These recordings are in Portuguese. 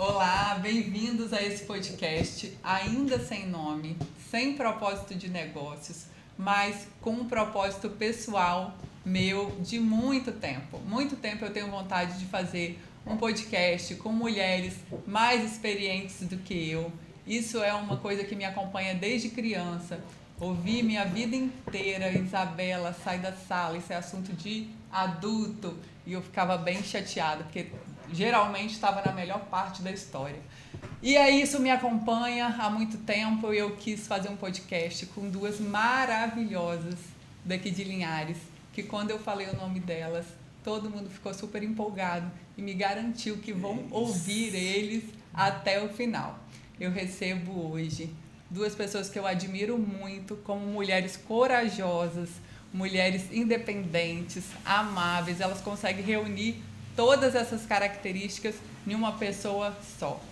Olá, bem-vindos a esse podcast, ainda sem nome, sem propósito de negócios, mas com um propósito pessoal meu de muito tempo. Muito tempo eu tenho vontade de fazer um podcast com mulheres mais experientes do que eu. Isso é uma coisa que me acompanha desde criança. Ouvi minha vida inteira, Isabela, sai da sala, isso é assunto de adulto. E eu ficava bem chateada, porque geralmente estava na melhor parte da história. E aí isso me acompanha há muito tempo e eu quis fazer um podcast com duas maravilhosas daqui de Linhares, que quando eu falei o nome delas, todo mundo ficou super empolgado e me garantiu que vão ouvir eles até o final. Eu recebo hoje duas pessoas que eu admiro muito como mulheres corajosas, mulheres independentes, amáveis. Elas conseguem reunir todas essas características em uma pessoa só.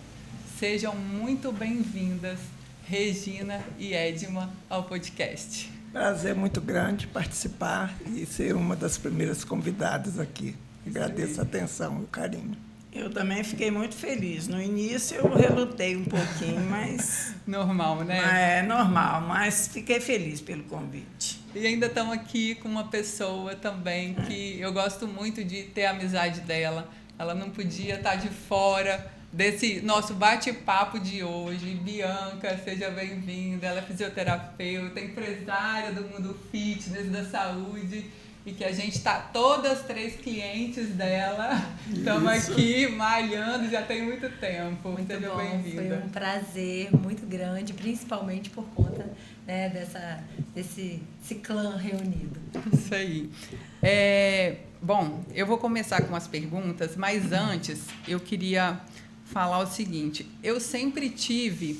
Sejam muito bem-vindas, Regina e Edma, ao podcast. Prazer muito grande participar e ser uma das primeiras convidadas aqui. Agradeço a atenção e o carinho. Eu também fiquei muito feliz. No início eu relutei um pouquinho, mas... Normal, né? É normal, mas fiquei feliz pelo convite. E ainda estamos aqui com uma pessoa também que eu gosto muito de ter a amizade dela. Ela não podia estar de fora desse nosso bate-papo de hoje. Bianca, seja bem-vinda. Ela é fisioterapeuta, empresária do mundo fitness, da saúde. E que a gente está, todas as três clientes dela, estamos aqui malhando já tem muito tempo. Muito Seja bom, bem-vinda. foi um prazer muito grande, principalmente por conta, né, desse clã reunido. Isso aí. Bom, eu vou começar com as perguntas, mas antes eu queria falar o seguinte. Eu sempre tive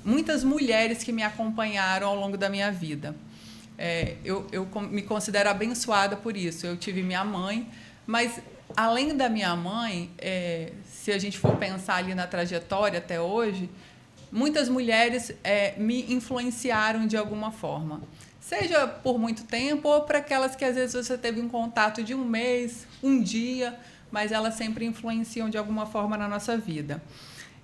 muitas mulheres que me acompanharam ao longo da minha vida. Eu me considero abençoada por isso. Eu tive minha mãe, mas além da minha mãe, se a gente for pensar ali na trajetória até hoje, muitas mulheres me influenciaram de alguma forma. Seja por muito tempo ou para aquelas que às vezes você teve um contato de um mês, um dia, mas elas sempre influenciam de alguma forma na nossa vida.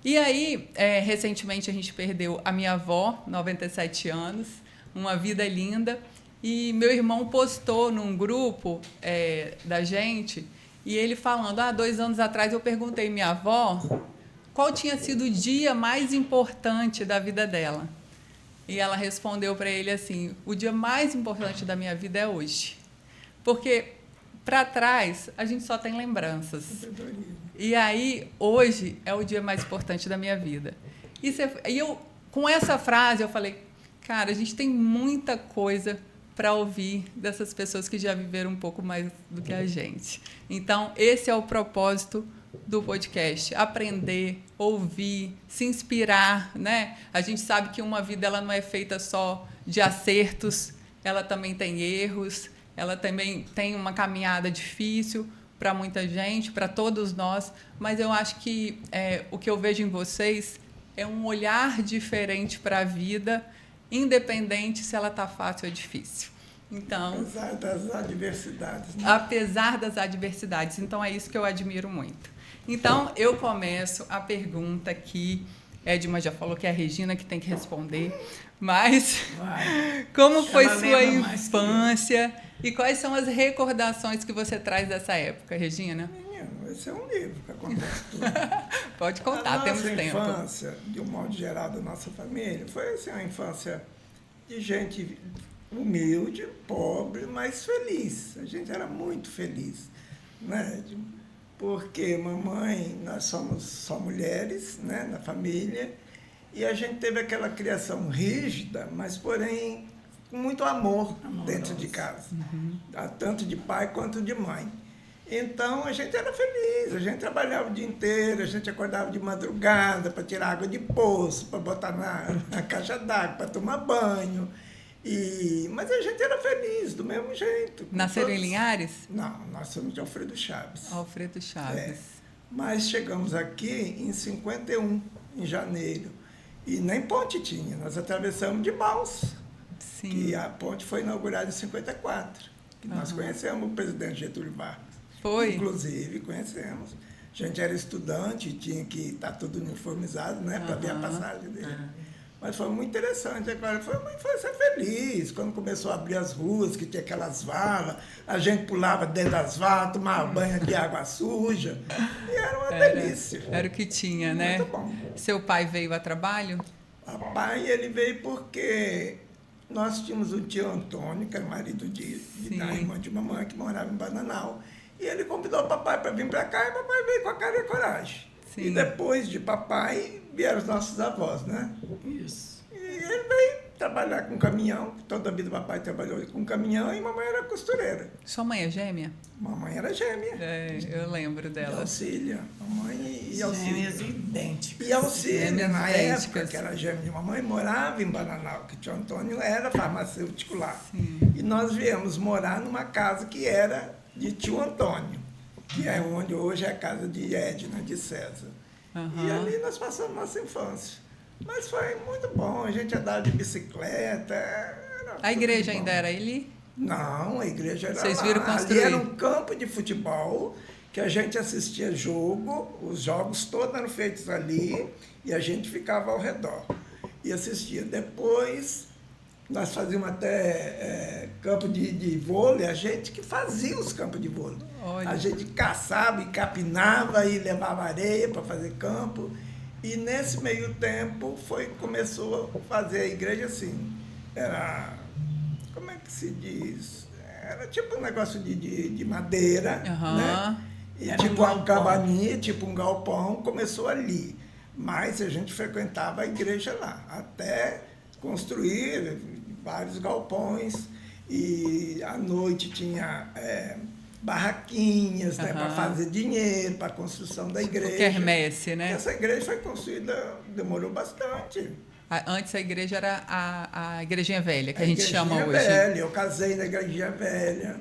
E aí, recentemente a gente perdeu a minha avó, 97 anos, uma vida linda, e meu irmão postou num grupo da gente, e ele falando, 2 anos atrás eu perguntei à minha avó qual tinha sido o dia mais importante da vida dela. E ela respondeu para ele assim, o dia mais importante da minha vida é hoje. Porque para trás a gente só tem lembranças. E aí, hoje é o dia mais importante da minha vida. E eu, com essa frase, eu falei, cara, a gente tem muita coisa para ouvir dessas pessoas que já viveram um pouco mais do que a gente. Então, esse é o propósito do podcast. Aprender, ouvir, se inspirar, né? A gente sabe que uma vida ela não é feita só de acertos, ela também tem erros, ela também tem uma caminhada difícil para muita gente, para todos nós, mas eu acho que o que eu vejo em vocês é um olhar diferente para a vida, independente se ela está fácil ou difícil. Então, apesar das adversidades. Né? Apesar das adversidades. Então, é isso que eu admiro muito. Então, eu começo a pergunta que Edma já falou que é a Regina que tem que responder, mas como foi sua infância e quais são as recordações que você traz dessa época, Regina? Menino, esse é um livro que acontece tudo. Pode contar, temos tempo. A nossa infância, de um modo geral, da nossa família, foi assim, uma infância de gente humilde, pobre, mas feliz. A gente era muito feliz, né? Porque mamãe, nós somos só mulheres, né, na família, e a gente teve aquela criação rígida, mas, porém, com muito amor dentro de casa, tanto de pai quanto de mãe. Então, a gente era feliz, a gente trabalhava o dia inteiro, a gente acordava de madrugada para tirar água de poço, para botar na caixa d'água, para tomar banho. Mas a gente era feliz, do mesmo jeito. Nasceram em Linhares? Não, nós somos de Alfredo Chaves. Alfredo Chaves. Mas chegamos aqui em 51, em janeiro. E nem ponte tinha, nós atravessamos de balsa. Sim. Que a ponte foi inaugurada em 54. Que nós conhecemos o presidente Getúlio Vargas. Foi? Inclusive, conhecemos. gente era estudante, tinha que estar tudo uniformizado, né, para ver a passagem dele. Mas foi muito interessante, agora foi uma infância feliz, quando começou a abrir as ruas, que tinha aquelas valas, a gente pulava dentro das valas, tomava banho de água suja, e era uma delícia. Era o que tinha, né? Muito bom. Seu pai veio a trabalho? Papai, ele veio porque nós tínhamos um tio Antônio, que era marido da irmã de mamãe, que morava em Bananal, e ele convidou o papai para vir para cá, e papai veio com a cara e a coragem. Sim. E depois de papai, vieram os nossos avós, né? Isso. E ele veio trabalhar com caminhão, toda a vida papai trabalhou com caminhão, e mamãe era costureira. Sua mãe é gêmea? Mamãe era gêmea. Eu lembro E dela. Alcília. Mamãe e Alcília. Gêmeas idênticas. E Alcília, Gêmeas na idênticas. época que era gêmea de mamãe, morava em Bananal, que o tio Antônio era farmacêutico lá. Sim. E nós viemos morar numa casa que era de tio Antônio, que é onde hoje é a casa de Edna, de César. E ali nós passamos nossa infância. Mas foi muito bom, a gente andava de bicicleta. A igreja bom. ainda era ali? Não, a igreja era Vocês lá. viram construir? Ali era um campo de futebol que a gente assistia jogo, os jogos todos eram feitos ali e a gente ficava ao redor e assistia. Depois, nós fazíamos até campo de vôlei, a gente que fazia os campos de vôlei. Olha. A gente caçava e capinava e levava areia para fazer campo. E nesse meio tempo começou a fazer a igreja assim. Era, como é que se diz? Era tipo um negócio de madeira, né? E Era tipo um uma galpão. cabaninha, tipo um galpão, começou ali. Mas a gente frequentava a igreja lá, até construir vários galpões. E à noite tinha barraquinhas, né, para fazer dinheiro, para a construção da igreja. Quermesse, né? Essa igreja foi construída, demorou bastante. Antes a igreja era a igrejinha velha, que a gente chama hoje. Velha, eu casei na igrejinha velha.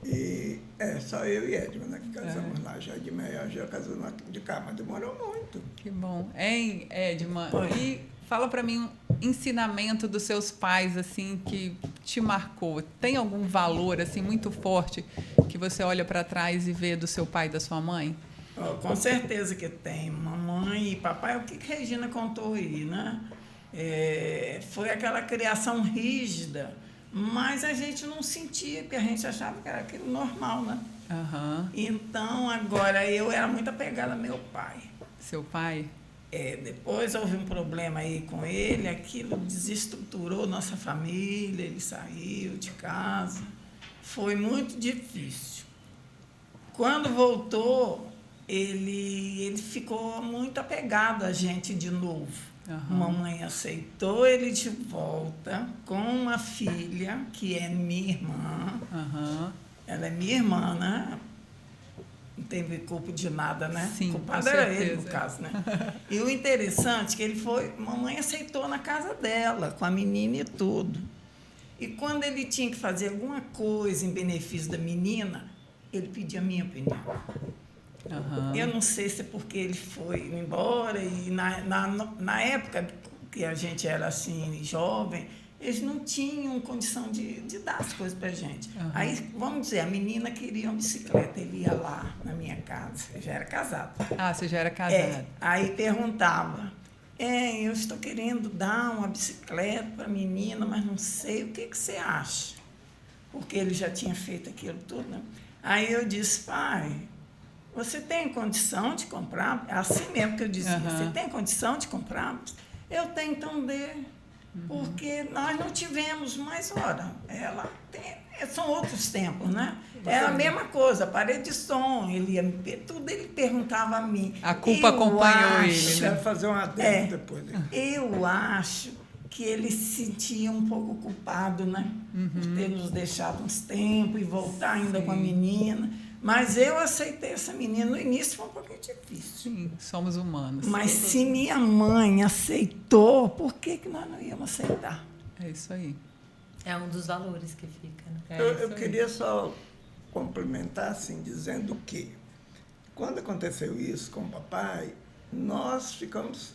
E só eu e Edma, né, que casamos lá, já de meia, já casou de cá, mas demorou muito. Que bom. Hein, Edma? Oi. E fala para mim um ensinamento dos seus pais, assim, que te marcou. Tem algum valor, assim, muito forte que você olha para trás e vê do seu pai e da sua mãe? Com certeza que tem. Mamãe e papai, o que a Regina contou aí, né? Foi aquela criação rígida, mas a gente não sentia, porque a gente achava que era aquilo normal, né? Então, agora, eu era muito apegada ao meu pai. Seu pai? Depois houve um problema aí com ele, aquilo desestruturou nossa família, ele saiu de casa. Foi muito difícil. Quando voltou, ele ficou muito apegado a gente de novo. Mamãe aceitou ele de volta com uma filha, que é minha irmã. Ela é minha irmã, né? Não teve culpa de nada, né? Sim, o culpado com era certeza. ele, no caso, né? E o interessante é que ele foi... Mamãe aceitou na casa dela, com a menina e tudo. E quando ele tinha que fazer alguma coisa em benefício da menina, ele pedia a minha opinião. Eu não sei se é porque ele foi embora e na época que a gente era assim, jovem, eles não tinham condição de dar as coisas para a gente. Aí, vamos dizer, a menina queria uma bicicleta, ele ia lá na minha casa, eu já era casada. Ah, você já era casada. Aí perguntava, eu estou querendo dar uma bicicleta para a menina, mas não sei, o que você acha? Porque ele já tinha feito aquilo tudo, né? Aí eu disse, pai, você tem condição de comprar? Assim mesmo que eu dizia, você tem condição de comprar? Eu tenho, então dê. Porque nós não tivemos, mas, ora, são outros tempos, né? Era a mesma coisa, parede de som, tudo ele perguntava a mim. A culpa acompanhou ele, né? Quero fazer uma adendo depois. Eu acho que ele se sentia um pouco culpado, né? Por ter nos deixado uns tempos e voltar ainda com a menina. Mas eu aceitei essa menina. No início foi um pouquinho difícil. Sim, somos humanos. Mas se minha mãe aceitou, por que nós não íamos aceitar? É isso aí. É um dos valores que fica, né? Eu queria só complementar, assim, dizendo que quando aconteceu isso com o papai, nós ficamos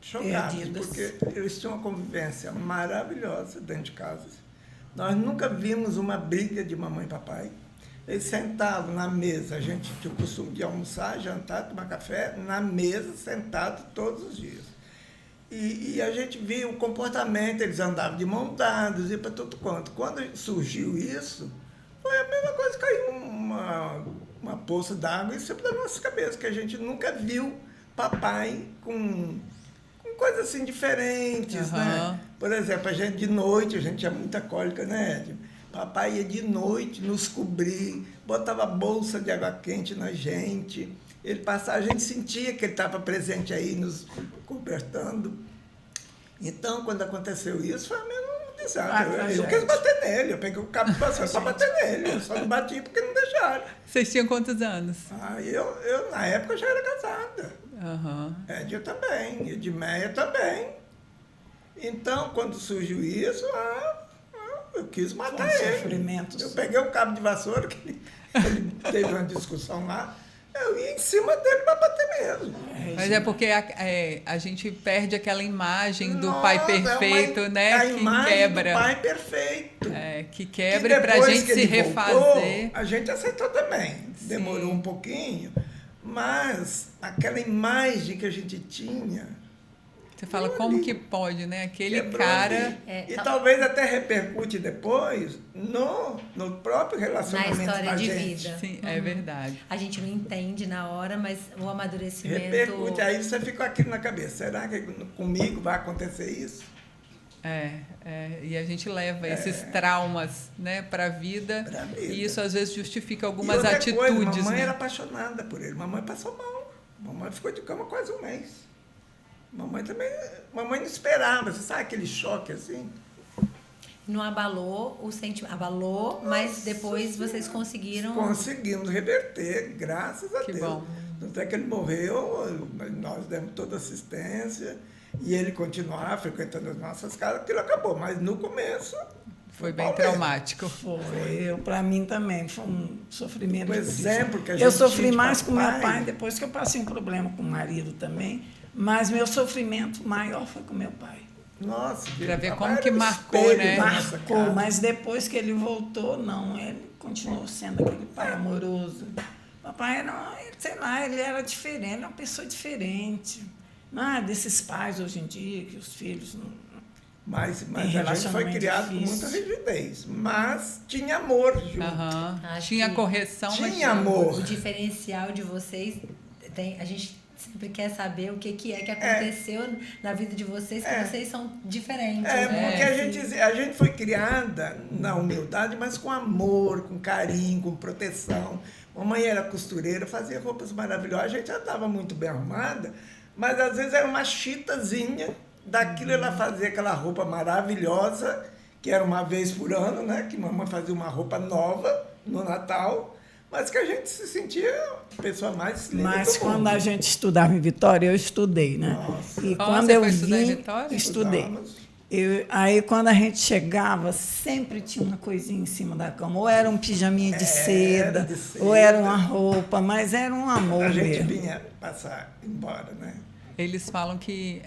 chocados, Perdidas. porque eles tinham uma convivência maravilhosa dentro de casa. Nós nunca vimos uma briga de mamãe e papai. eles sentavam na mesa. A gente tinha o costume de almoçar, jantar, tomar café, na mesa, sentado todos os dias. E a gente via o comportamento, eles andavam de mão dadas, iam para todo canto. Quando surgiu isso, foi a mesma coisa, caiu uma poça d'água em cima da nossa cabeça, que a gente nunca viu papai com coisas assim diferentes, né? Por exemplo, a gente de noite, a gente tinha muita cólica, né, Ed? Papai ia de noite nos cobrir, botava bolsa de água quente na gente. Ele passava, a gente sentia que ele estava presente aí, nos cobertando. Então, quando aconteceu isso, foi mesmo um desastre. Eu quis bater nele, eu peguei o cabo de vassoura para bater nele. Eu só não bati porque não deixaram. Vocês tinham quantos anos? Eu na época, já era casada. Uhum. Ed também, Edmeia também. Então, quando surgiu isso, eu quis matar ele. Sofrimentos. Eu peguei o cabo de vassoura, que ele teve uma discussão lá, eu ia em cima dele para bater mesmo. Mas é porque a gente perde aquela imagem do pai perfeito, né? A que imagem quebra. do pai perfeito. Que quebra, e para a gente se refazer. Voltou, a gente aceitou também. Demorou um pouquinho, mas aquela imagem que a gente tinha. Você fala, como que pode, né? Aquele Quebrou cara... E talvez até repercute depois no próprio relacionamento na história da de gente. vida. Sim, é verdade. A gente não entende na hora, mas o amadurecimento... Repercute, aí você fica com aquilo na cabeça. Será que comigo vai acontecer isso? E a gente leva esses traumas, né, para a vida. E isso, às vezes, justifica algumas atitudes. Coisa, mamãe né? era apaixonada por ele. Mamãe passou mal. Mamãe ficou de cama quase um mês. Mamãe não esperava, você sabe aquele choque assim? Não abalou o sentimento, abalou, mas depois vocês conseguiram... Conseguimos reverter, graças a Deus. Bom. Até que ele morreu, nós demos toda assistência, e ele continuava frequentando as nossas casas, aquilo acabou, mas no começo... Foi bem traumático. Para mim também, foi um sofrimento. Um exemplo que a gente eu sofri tinha de mais com meu papai. pai, depois que eu passei um problema com o marido também, mas meu sofrimento maior foi com meu pai. Nossa, para ver como era que um marcou, espelho né? da nossa Marcou, casa. mas depois que ele voltou, não, ele continuou sendo aquele pai amoroso. Papai era, sei lá, ele era diferente, era uma pessoa diferente. Não é desses pais hoje em dia, que os filhos não... Mas a gente foi criado com muita rigidez. Mas tinha amor junto. Tinha correção, mas tinha amor. O diferencial de vocês, a gente sempre quer saber o que que aconteceu na vida de vocês, que vocês são diferentes. Porque a gente foi criada na humildade, mas com amor, com carinho, com proteção. Mamãe era costureira, fazia roupas maravilhosas, a gente andava muito bem arrumada, mas às vezes era uma chitazinha. Daquilo ela fazia aquela roupa maravilhosa, que era uma vez por ano, né? Que mamãe fazia uma roupa nova no Natal, mas que a gente se sentia a pessoa mais linda Mas do quando mundo. a gente estudava em Vitória, eu estudei, né? Nossa. E quando você eu foi estudar em vim, Vitória? estudei. Aí quando a gente chegava, sempre tinha uma coisinha em cima da cama. Ou era um pijaminha de seda, ou era uma roupa, mas era um amor A gente mesmo. vinha passar embora, né? Eles falam que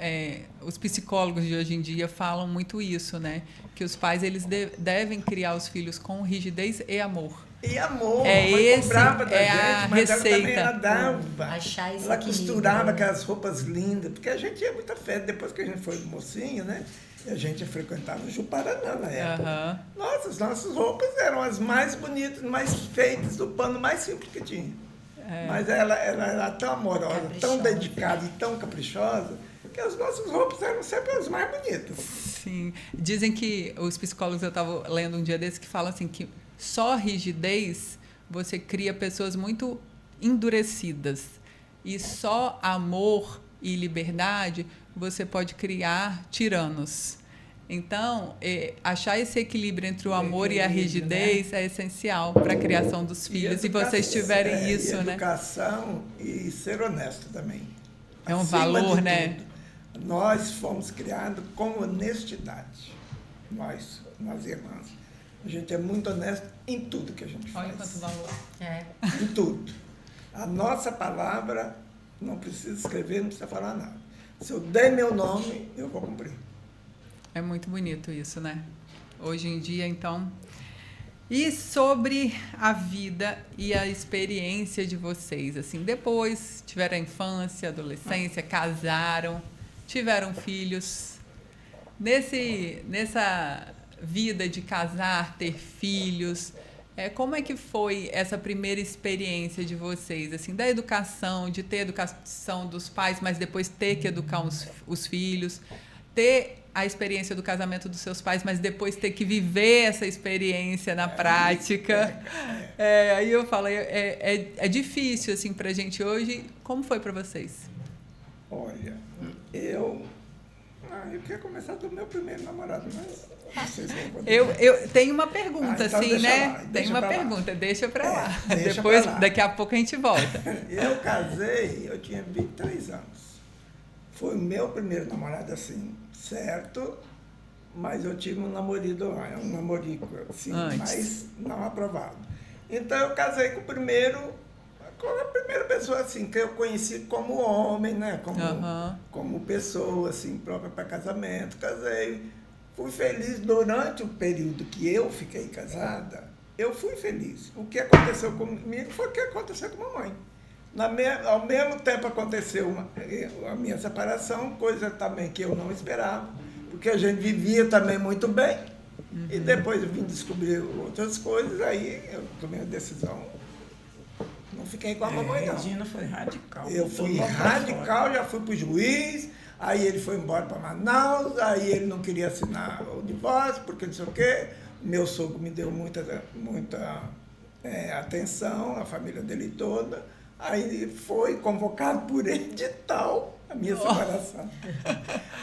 os psicólogos de hoje em dia falam muito isso, né? Que os pais eles devem criar os filhos com rigidez e amor. E amor, É a mãe esse, comprava da é gente, a mas receita. ela também dava. Achar esse Ela equilíbrio, costurava né? aquelas roupas lindas, porque a gente ia muita festa, depois que a gente foi mocinho, né? E a gente frequentava o Juparanã na época. Nossa, as nossas roupas eram as mais bonitas, mais feitas, do pano mais simples que tinha. Mas ela era tão amorosa, tão dedicada e tão caprichosa, que as nossas roupas eram sempre as mais bonitas. Sim. Dizem que os psicólogos, eu estava lendo um dia desse, que falam assim, que só rigidez você cria pessoas muito endurecidas. E só amor e liberdade você pode criar tiranos. Então, achar esse equilíbrio entre o amor e a rigidez é essencial para a criação dos filhos. E vocês tiverem isso, né? Educação e ser honesto também. É um Acima valor, de né? tudo. Nós fomos criados com honestidade. Nós irmãs. A gente é muito honesto em tudo que a gente faz. Olha quanto valor. Em tudo. A nossa palavra, não precisa escrever, não precisa falar nada. Se eu der meu nome, eu vou cumprir. É muito bonito isso, né? Hoje em dia, então... E sobre a vida e a experiência de vocês, assim, depois tiveram a infância, adolescência, casaram, tiveram filhos. Nessa vida de casar, ter filhos, como é que foi essa primeira experiência de vocês, assim, da educação, de ter educação dos pais, mas depois ter que educar os filhos, ter a experiência do casamento dos seus pais, mas depois ter que viver essa experiência na prática. Aí eu falo, é difícil, assim, pra gente hoje. Como foi para vocês? Olha, eu queria começar do meu primeiro namorado, mas não sei se vou poder. Eu tenho uma pergunta, então assim, né? lá, Tem uma pergunta, deixa pra lá. Deixa Depois, pra lá. daqui a pouco a gente volta. Eu casei, eu tinha 23 anos. Foi o meu primeiro namorado, assim, certo, mas eu tive um namorico, assim, Antes. mas não aprovado. Então, eu casei com a primeira pessoa, assim, que eu conheci como homem, né? Como pessoa, assim, própria para casamento. Casei. Fui feliz durante o período que eu fiquei casada. Eu fui feliz. O que aconteceu comigo foi o que aconteceu com a mamãe. Ao mesmo tempo aconteceu a minha separação, coisa também que eu não esperava, porque a gente vivia também muito bem, e depois eu vim descobrir outras coisas, aí eu tomei a decisão, não fiquei com a mamãe, não. Regina foi radical. Eu fui radical, já fui para o juiz, aí ele foi embora para Manaus, aí ele não queria assinar o divórcio, porque não sei o quê. Meu sogro me deu muita atenção, a família dele toda. Aí foi convocado por edital a minha separação.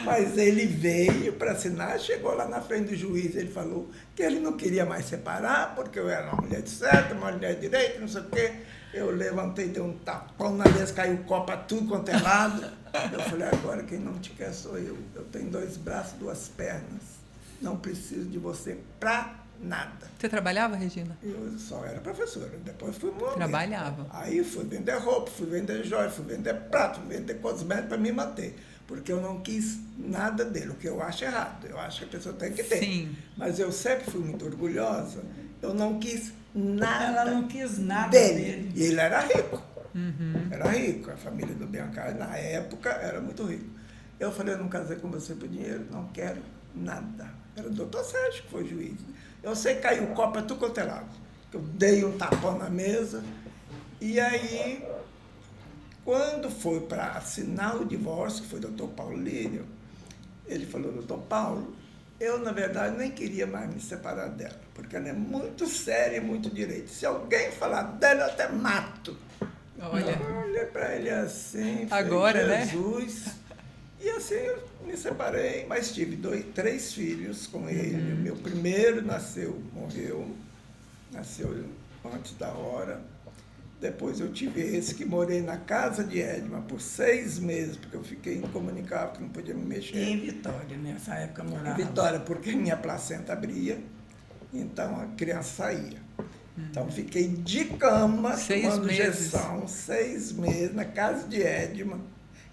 Mas ele veio para assinar, chegou lá na frente do juiz, ele falou que ele não queria mais separar, porque eu era uma mulher de certo, uma mulher de direito, não sei o quê. Eu levantei, dei um tapão na mesa, caiu copo a tudo quanto é lado. Eu falei, agora quem não te quer sou eu. Eu tenho 2 braços, 2 pernas. Não preciso de você para nada. Você trabalhava, Regina? Eu só era professora, depois fui morar. Trabalhava. Aí fui vender roupa, fui vender joia, fui vender prato, fui vender cosméticos para me manter. Porque eu não quis nada dele, o que eu acho errado. Eu acho que a pessoa tem que ter. Sim. Mas eu sempre fui muito orgulhosa, eu não quis nada. Ela não quis nada dele. E ele era rico. Era rico. A família do Biancardi, na época, era muito rico. Eu falei, eu não casei com você por dinheiro, não quero nada. Era o doutor Sérgio que foi juiz. Eu sei que caiu o copo, tudo quanto é lado. Eu dei um tapão na mesa. E aí, quando foi para assinar o divórcio, que foi o doutor Paulo Lírio, ele falou, doutor Paulo, eu, na verdade, nem queria mais me separar dela, porque ela é muito séria e muito direita. Se alguém falar dela, eu até mato. Olha. Eu olhei para ele assim, agora, falei, Jesus. Né? E assim eu me separei, mas tive 3 filhos com ele. O meu primeiro morreu antes da hora. Depois eu tive esse que morei na casa de Edma por 6 meses, porque eu fiquei incomunicável, porque não podia me mexer. E em Vitória, nessa época morava. Em Vitória, porque minha placenta abria, então a criança saía. Então fiquei de cama, 6 tomando meses. injeção, 6 meses, na casa de Edma,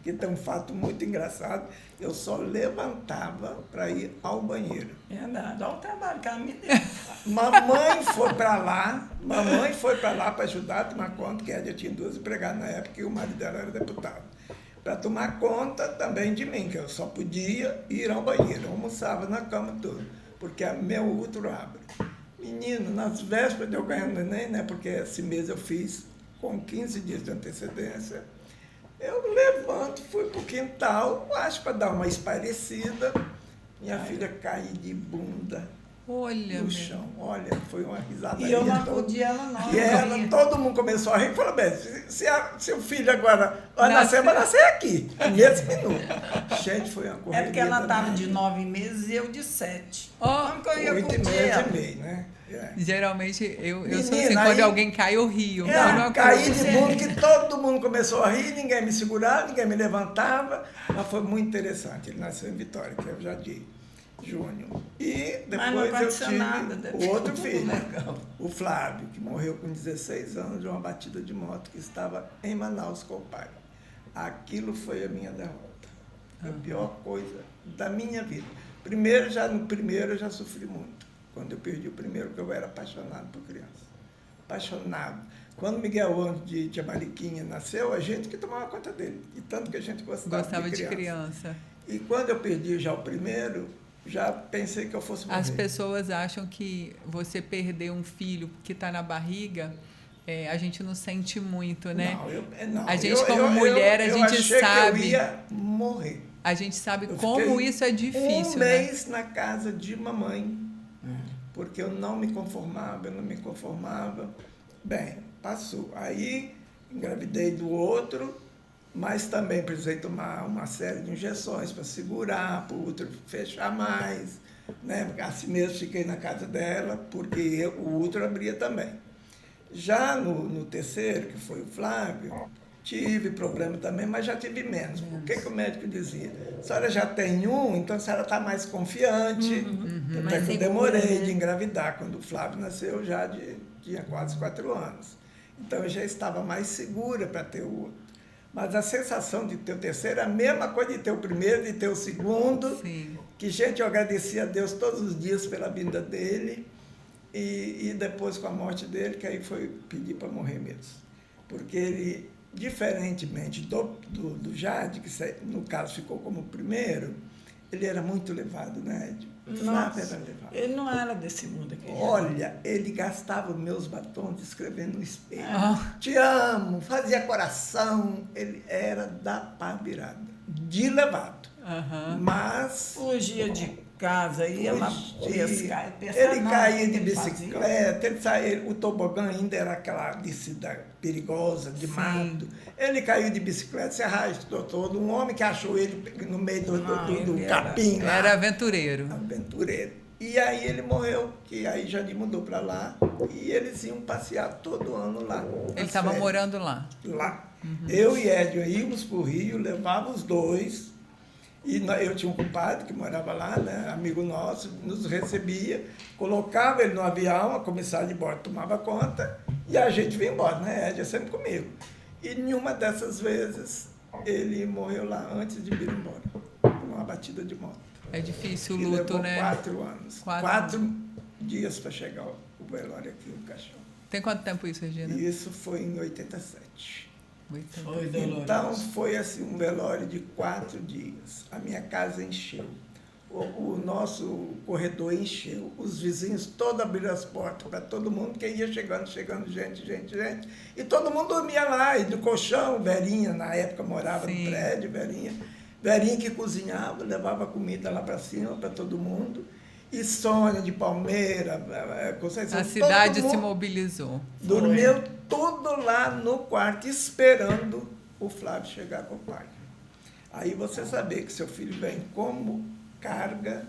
que tem um fato muito engraçado, eu só levantava para ir ao banheiro. É verdade, olha o trabalho que ela me deu. Mamãe foi para lá para ajudar a tomar conta, que Edna tinha 2 empregadas na época e o marido dela era deputado. Para tomar conta também de mim, que eu só podia ir ao banheiro, eu almoçava na cama tudo, porque meu útero abre. Menino, nas vésperas de eu ganhar neném, né, porque esse mês eu fiz com 15 dias de antecedência, eu levanto, fui pro quintal, acho para dar uma espairecida, minha filha caiu de bunda no chão. Olha, foi uma risada. E eu não acudia ela, não. E ela, todo mundo começou a rir e falou, bem, se o filho agora vai nascer, vai nascer aqui, nesse minuto. Gente, foi uma correria. É porque ela estava de 9 meses e eu de 7. Como que eu ia 8 acudir meses ela? e meio, né? Geralmente, eu sou assim, Menina, quando aí- alguém cai, eu rio. Eu não Eu caí acudo. de mundo que todo mundo começou a rir, ninguém me segurava, ninguém me levantava. Mas foi muito interessante. Ele nasceu em Vitória, que é o Jadir Júnior. E Mas não depois eu aconteceu tive nada, depois. o outro filho, Legal. o Flávio, que morreu com 16 anos de uma batida de moto que estava em Manaus com o pai. Aquilo foi a minha derrota. A pior coisa da minha vida. No primeiro eu já sofri muito. quando eu perdi o primeiro, que eu era apaixonado por criança. Apaixonado. Quando Miguel Anjo de Jamaliquinha nasceu, a gente que tomava conta dele. E tanto que a gente gostava de criança. E quando eu perdi já o primeiro, já pensei que eu fosse morrer. As pessoas acham que você perder um filho que está na barriga, a gente não sente muito, né? Não, a gente, como mulher, a gente sabe. Que eu ia morrer. A gente sabe como isso é difícil, um né? mês na casa de mamãe, porque eu não me conformava. Bem, passou. Aí engravidei do outro, mas também precisei tomar uma série de injeções para segurar, para o útero fechar mais, né? Assim mesmo fiquei na casa dela, porque o útero abria também. Já no terceiro, que foi o Flávio, tive problema também, mas já tive menos. O que o médico dizia? A senhora já tem um, então a senhora está mais confiante. Até que eu demorei de engravidar. Quando o Flávio nasceu, já tinha quase 4 anos. Então eu já estava mais segura para ter o outro. Mas a sensação de ter o terceiro é a mesma coisa de ter o primeiro, de ter o segundo. Sim. Que, gente, eu agradecia a Deus todos os dias pela vinda dele. E depois, com a morte dele, que aí foi pedir para morrer mesmo. Porque ele, diferentemente do Jade, que no caso ficou como primeiro, ele era muito levado, né? Nossa, era levado. Ele não era desse mundo aqui. Olha, ele gastava meus batons escrevendo no espelho. Te amo, fazia coração. Ele era da pá virada, de levado. Mas... fugia de casa, ia lá pescar. Ele caía de bicicleta, o tobogã ainda era aquela descida perigosa, de mato. Ele caiu de bicicleta, se arrastou todo. Um homem que achou ele no meio do capim lá. Era aventureiro. Aventureiro. E aí ele morreu, que aí Jandir mudou para lá, e eles iam passear todo ano lá. Ele estava morando lá? Lá. Eu e Edson íamos para o Rio, levava os dois. E eu tinha um compadre que morava lá, né, amigo nosso, nos recebia, colocava ele no avião, a comissária de bordo tomava conta e a gente vinha embora, né? Ed é sempre comigo. E nenhuma dessas vezes ele morreu lá antes de vir embora, numa batida de moto. É difícil o e luto, levou né? 4 anos. 4 dias para chegar o velório aqui, o caixão. Tem quanto tempo isso, Regina? Isso foi em 87. Então, foi assim, um velório de 4 dias. A minha casa encheu. O nosso corredor encheu. Os vizinhos todos abriram as portas para todo mundo, que ia chegando, gente. E todo mundo dormia lá, e do colchão, Verinha, na época morava no prédio, Verinha que cozinhava, levava comida lá para cima para todo mundo. E Sônia de Palmeira, Conceição, a cidade se mobilizou. Dormiu tudo lá no quarto, esperando o Flávio chegar com o pai. Aí você saber que seu filho vem como carga,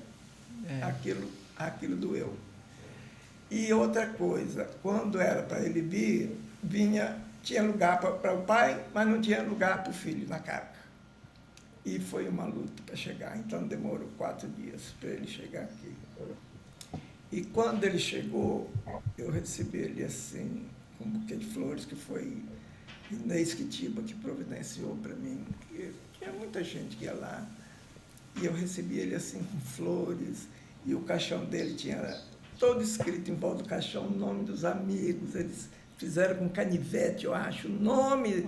aquilo doeu. E outra coisa, quando era para ele vir, tinha lugar para o pai, mas não tinha lugar para o filho na carga. E foi uma luta para chegar, então demorou 4 dias para ele chegar aqui. E quando ele chegou, eu recebi ele assim, com um buquê de flores, que foi Inês Quitiba que providenciou para mim. Tinha muita gente que ia lá. E eu recebi ele assim com flores, e o caixão dele tinha todo escrito em volta do caixão o nome dos amigos. Eles fizeram com canivete, eu acho, o nome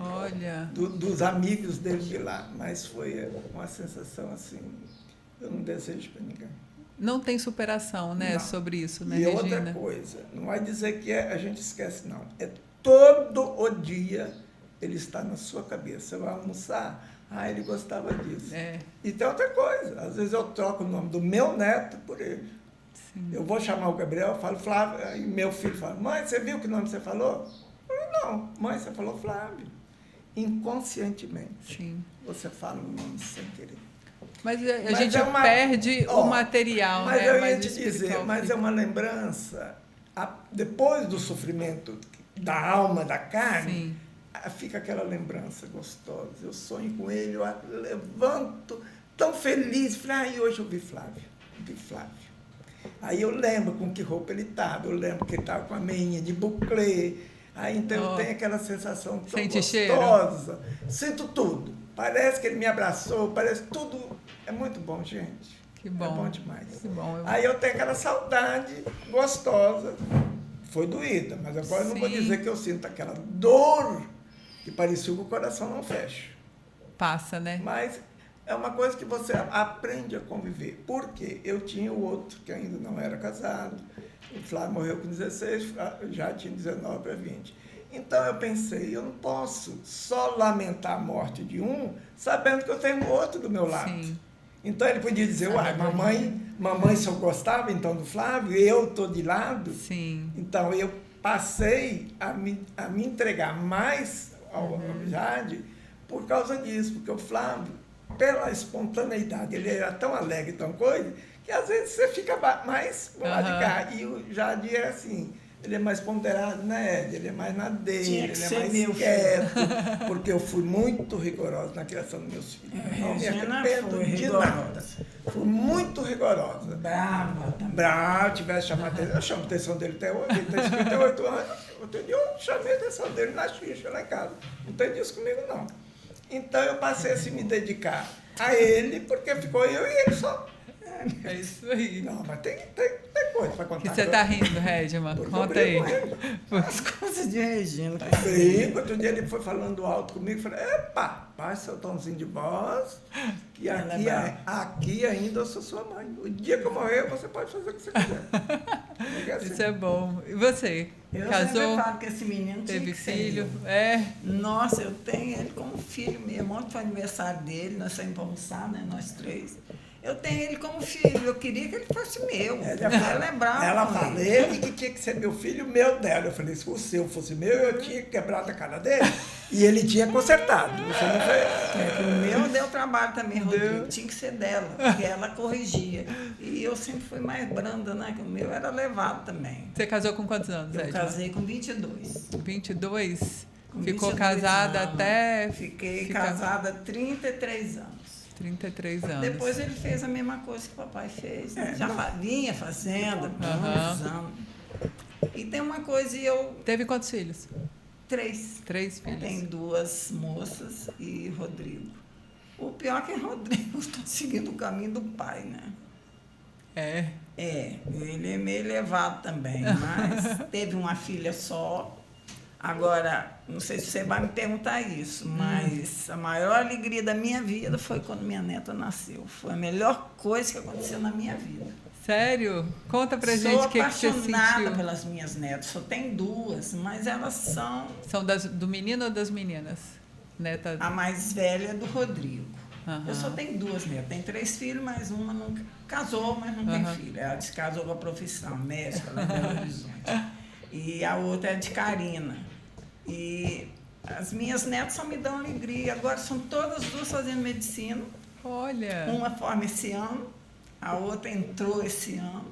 dos amigos dele de lá. Mas foi uma sensação assim, eu não desejo para ninguém. Não tem superação, né, sobre isso, né, e Regina? E outra coisa, não vai dizer que a gente esquece, não. É todo o dia ele está na sua cabeça. Você vai almoçar, ele gostava disso. E tem outra coisa, às vezes eu troco o nome do meu neto por ele. Sim. Eu vou chamar o Gabriel, eu falo Flávio, e meu filho fala, mãe, você viu que nome você falou? Eu falo, não, mãe, você falou Flávio. Inconscientemente, você fala o nome sem querer. Mas a gente perde o material, mas né? Eu ia te dizer, mas é uma lembrança, depois do sofrimento da alma, da carne, fica aquela lembrança gostosa. Eu sonho com ele, eu levanto tão feliz, falei, hoje eu vi Flávio. Aí eu lembro com que roupa ele estava, eu lembro que ele estava com a meinha de buclé. Aí então eu tenho aquela sensação tão gostosa. Cheiro? Sinto tudo. Parece que ele me abraçou, parece tudo. É muito bom, gente. Que bom. É bom demais. Que bom. Aí eu tenho aquela saudade gostosa. Foi doída, mas agora eu não vou Sim. dizer que eu sinto aquela dor que parecia que o coração não fecha. Passa, né? Mas é uma coisa que você aprende a conviver. Por quê? Eu tinha o outro que ainda não era casado. O Flávio morreu com 16, eu já tinha 19 para 20. Então eu pensei, eu não posso só lamentar a morte de um, sabendo que eu tenho outro do meu lado. Sim. Então ele podia dizer, uai, mamãe só gostava então do Flávio, eu estou de lado. Sim. Então eu passei a me entregar mais ao Jade por causa disso, porque o Flávio, pela espontaneidade, ele era tão alegre, tão coisa, que às vezes você fica mais pro lado de cá. E o Jade é assim, ele é mais ponderado, né, Ed? Ele é mais na dele, ele é mais quieto, porque eu fui muito rigorosa na criação dos meus filhos. Não me arrependo de nada. Fui muito rigorosa. Brava também. Brava, tivesse chamado atenção. Eu chamo a atenção dele até hoje, ele tem 58 anos. Outro dia eu chamei a atenção dele na xixa, lá em casa. Não tem disso comigo, não. Então eu passei a se me dedicar a ele, porque ficou eu e ele só. É isso aí. Não, mas tem coisa para contar. Que você tá rindo, Redman? Porque Conta aí. As coisas de Regina. Brinco, outro dia ele foi falando alto comigo, falei, epa, baixa seu tomzinho de voz, que aqui ainda eu sou sua mãe. O dia que eu morrer, você pode fazer o que você quiser. Assim. Isso é bom. E você? Eu Casou? sempre falo que esse menino tinha Teve que ser filho? eu. É. Nossa, eu tenho ele como filho mesmo. Ontem foi aniversário dele, nós saímos para almoçar, né, nós três. Eu tenho ele como filho, eu queria que ele fosse meu. Ela lembrava. Ela falou, ele que tinha que ser meu filho, meu dela. Eu falei, se o seu fosse meu, eu tinha quebrado a cara dele e ele tinha consertado. Você não fez? O meu deu trabalho também, Rodrigo. Tinha que ser dela, porque ela corrigia. E eu sempre fui mais branda, né? Que o meu era levado também. Você casou com quantos anos, Eu Edman? casei com 22. 22? Com Ficou 22 casada anos. até... Fiquei casada há 33 anos. 33 anos. Depois ele fez a mesma coisa que o papai fez. Né? Já vinha fazendo há muitos anos. E tem uma coisa, Teve quantos filhos? 3. 3 filhos. Tem 2 moças e Rodrigo. O pior é que Rodrigo está seguindo o caminho do pai, né? É. Ele é meio elevado também, mas teve uma filha só. Agora, não sei se você vai me perguntar isso, mas a maior alegria da minha vida foi quando minha neta nasceu. Foi a melhor coisa que aconteceu na minha vida. Sério? Conta pra gente o que você sentiu. Sou apaixonada pelas minhas netas. Só tenho 2, mas elas são... São do menino ou das meninas? Neta... A mais velha é do Rodrigo. Uhum. Eu só tenho 2 netas. Tenho 3 filhos, mas uma não casou, mas não tem filho. Ela descasou com a profissão, médica, lá em Belo Horizonte. E a outra é de Carina. E as minhas netas só me dão alegria. Agora são todas 2 fazendo medicina. Olha! Uma forma esse ano, a outra entrou esse ano.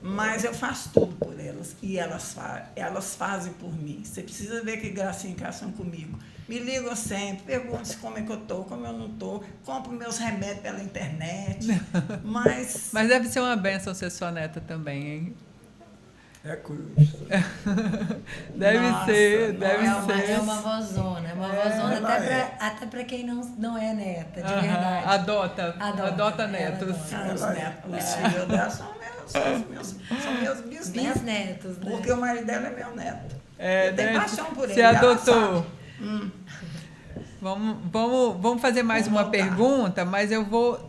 Mas eu faço tudo por elas. E elas fazem por mim. Você precisa ver que gracinha que elas são comigo. Me ligam sempre, perguntam como é que eu estou, como eu não estou. Compro meus remédios pela internet. Mas deve ser uma bênção ser sua neta também, hein? É cruz. Deve ser. É uma vozona. É uma vozona até para quem não é neta, de verdade. Adota netos. Os filhos dela são meus bisnetos. Meus netos, né? Porque o marido dela é meu neto. Eu tenho paixão por ele. Você adotou. Vamos fazer mais uma pergunta, mas eu vou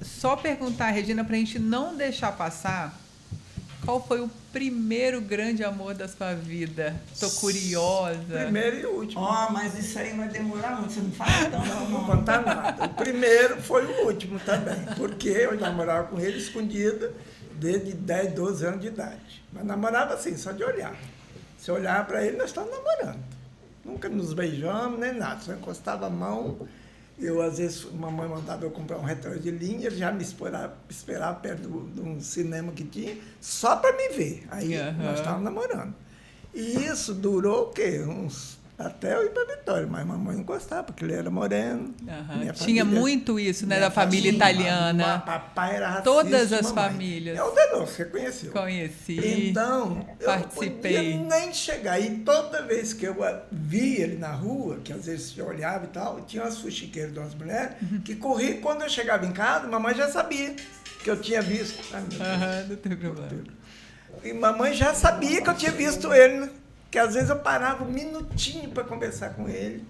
só perguntar, Regina, para a gente não deixar passar. Qual foi o primeiro grande amor da sua vida? Estou curiosa. Primeiro e último. Mas isso aí vai demorar muito, você não fala então. Não vou contar nada. O primeiro foi o último também, porque eu namorava com ele escondida desde 10, 12 anos de idade. Mas namorava assim, só de olhar. Se eu olhar para ele, nós estávamos namorando. Nunca nos beijamos, nem nada. Só encostava a mão. Eu, às vezes, mamãe mandava eu comprar um relógio de linha, ele já me esperava perto de um cinema que tinha, só para me ver. Aí nós estávamos namorando. E isso durou o quê? até eu ir para Vitória, mas mamãe não gostava, porque ele era moreno. Tinha família, muito isso, né, da família italiana. Papai era racista. Todas as mamãe. famílias. É o Denô, você conheceu. Conheci. Então, participei. Eu não podia nem chegar. E toda vez que eu via ele na rua, que às vezes eu olhava e tal, tinha umas fuxiqueiras de umas mulheres que corriam. Quando eu chegava em casa, mamãe já sabia que eu tinha visto. Não tem problema. E mamãe já sabia que eu tinha visto ele, né? Que às vezes eu parava um minutinho para conversar com ele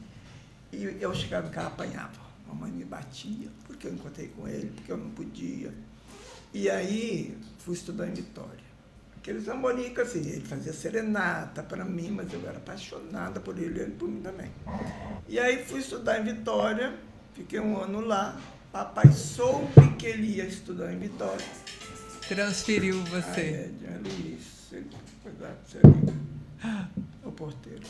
e eu chegava em casa e apanhava. Mamãe me batia porque eu encontrei com ele, porque eu não podia. E aí fui estudar em Vitória. Aqueles namoricos assim, ele fazia serenata para mim, mas eu era apaixonada por ele por mim também. E aí fui estudar em Vitória, fiquei um ano lá. Papai soube que ele ia estudar em Vitória. Transferiu você. Ele cuidar com você ali. O porteiro.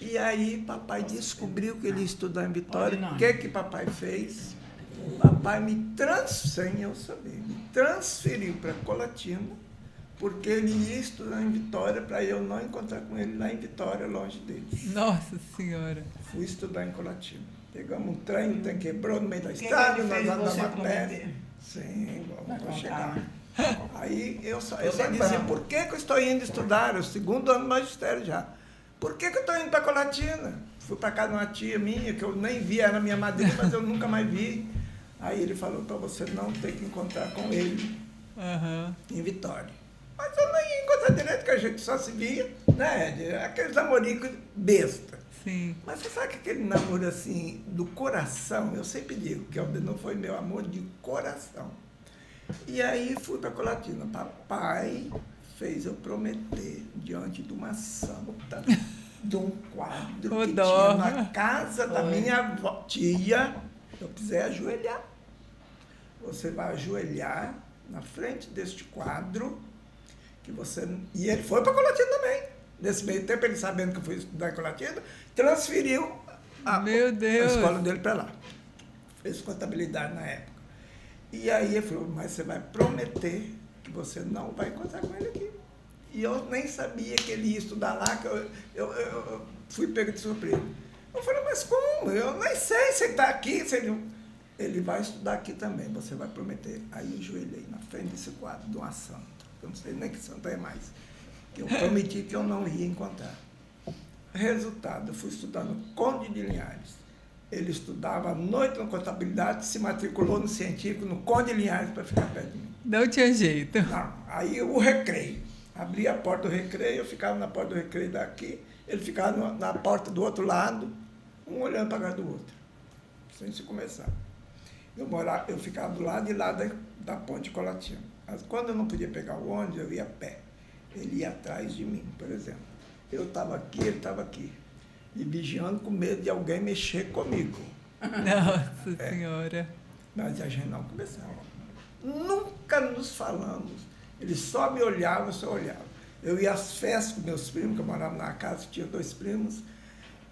E aí papai descobriu que ele ia estudar em Vitória. O que papai fez? Papai me transferiu para Colatina, porque ele ia estudar em Vitória para eu não encontrar com ele lá em Vitória, longe dele. Nossa Senhora. Fui estudar em Colatina. Pegamos um trem, o trem quebrou no meio da estrada, nós andamos a pé. Sim, vou chegar. Aí eu só dizia, por que eu estou indo estudar? É o 2º ano do magistério já. Por que eu estou indo para Colatina? Fui para casa de uma tia minha, que eu nem vi, era minha madrinha, mas eu nunca mais vi. Aí ele falou para você não ter que encontrar com ele em Vitória. Mas eu nem ia encontrar direito, que a gente só se via, né? Aqueles namoricos besta. Sim. Mas você sabe que aquele namoro assim, do coração, eu sempre digo que o Denô foi meu amor de coração. E aí fui para Colatina. Papai fez eu prometer diante de uma santa, de um quadro que tinha na casa da minha tia. Eu precisei ajoelhar. Você vai ajoelhar na frente deste quadro que você... E ele foi para Colatina também. Nesse meio tempo, ele sabendo que eu fui estudar em Colatina, transferiu a escola dele para lá. Fez contabilidade na época. E aí ele falou, mas você vai prometer que você não vai encontrar com ele aqui. E eu nem sabia que ele ia estudar lá, que eu fui pego de surpresa. Eu falei, mas como? Eu nem sei se ele está aqui. Se ele vai estudar aqui também, você vai prometer. Aí eu ajoelhei na frente desse quadro de uma santa. Eu não sei nem que santa é mais. Eu prometi que eu não ia encontrar. Resultado, eu fui estudar no Conde de Linhares. Ele estudava à noite na contabilidade, se matriculou no científico, no Conde de Linhares, para ficar perto de mim. Não tinha jeito. Não. Aí o recreio. Abria a porta do recreio, eu ficava na porta do recreio daqui, ele ficava na porta do outro lado, um olhando para a cara do outro, sem se começar. Eu ficava do lado e lá da ponte Colatina. Mas quando eu não podia pegar o ônibus, eu ia a pé. Ele ia atrás de mim, por exemplo. Eu estava aqui, ele estava aqui. Me vigiando com medo de alguém mexer comigo. Nossa Senhora. Mas a gente não conversava. Nunca nos falamos. Ele só me olhava, eu só olhava. Eu ia às festas com meus primos, que eu morava na casa, tinha 2 primos,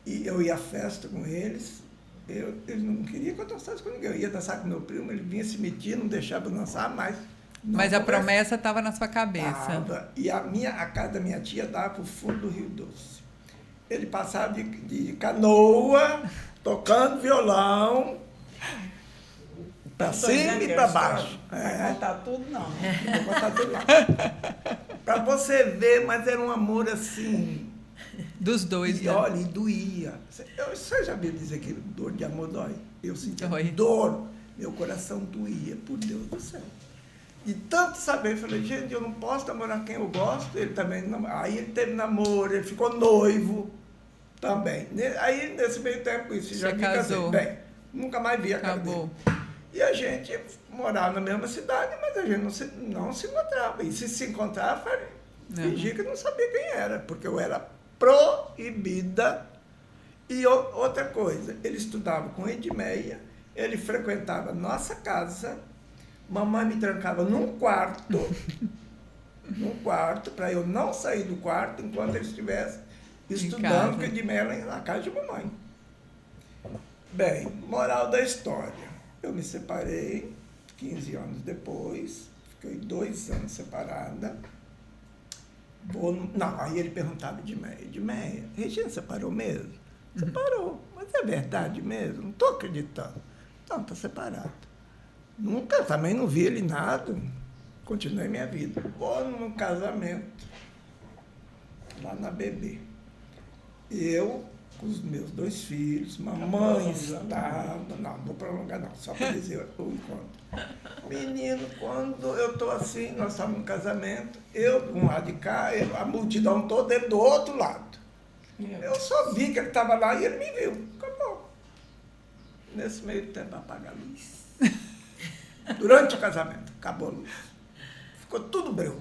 e eu ia à festa com eles. Eles não queriam que eu dançasse com ninguém. Eu ia dançar com meu primo, ele vinha se meter, não deixava eu dançar mais. Mas a promessa estava na sua cabeça. Tava. E a casa da minha tia dava para o fundo do Rio Doce. Ele passava de canoa, tocando violão, para cima e para baixo. Não vai contar tudo, não. Não vou contar tudo, não. Para você ver, mas era um amor assim. Dos dois, e né? olha, e doía. Você já viu dizer que dor de amor dói? Eu sentia Dói. dor. Meu coração doía, por Deus do céu. E tanto saber, eu falei, gente, eu não posso namorar quem eu gosto, ele também não. Aí ele teve namoro, ele ficou noivo também. Aí, nesse meio tempo, isso já me casei. Bem, nunca mais vi a cara dele. E a gente morava na mesma cidade, mas a gente não se encontrava. E se encontrava, fingia que não sabia quem era, porque eu era proibida. E outra coisa, ele estudava com Edmeia, ele frequentava nossa casa. Mamãe me trancava num quarto, para eu não sair do quarto enquanto ele estivesse estudando, que de Edmeia na casa de mamãe. Bem, moral da história. Eu me separei 15 anos depois, fiquei 2 anos separada. Não, aí ele perguntava Edmeia, Regina separou mesmo? Separou. Mas é verdade mesmo? Não estou acreditando. Então, está separado. Nunca, também não vi ele nada. Continuei minha vida. Vou num casamento, lá na BB. Eu, com os meus 2 filhos, mamãe estava... Não vou prolongar não, só para dizer o encontro. Menino, quando eu estou assim, nós estamos no casamento, eu de um lado de cá, a multidão toda ele do outro lado. Eu só vi que ele estava lá e ele me viu. Acabou. Nesse meio tempo, apaga a luz. Durante o casamento, acabou a luz. Ficou tudo breu.